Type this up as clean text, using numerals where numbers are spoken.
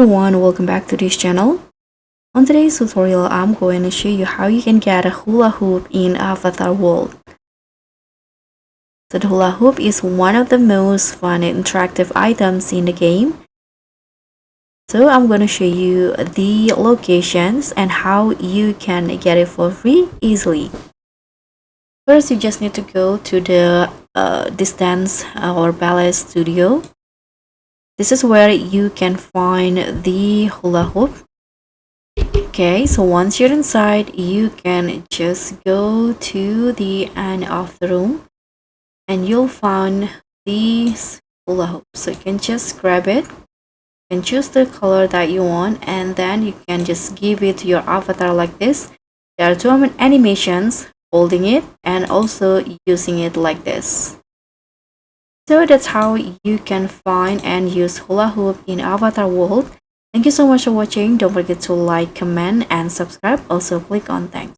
everyone, welcome back to this channel. On today's tutorial, I'm going to show you how you can get a hula hoop in Avatar world. So the hula hoop is one of the most fun and interactive items in the game. So I'm going to show you the locations and how you can get it for free easily. First, you just need to go to the distance or ballet studio. This is where you can find the hula hoop. Okay, so once you're inside, you can just go to the end of the room and you'll find these hula hoop. So you can just grab it and choose the color that you want, and then you can just give it to your avatar like this. There are two animations, holding it and also using it like this. So that's how you can find and use hula hoop in Avatar world. Thank you so much for watching. Don't forget to like, comment, and subscribe. Also click on thanks.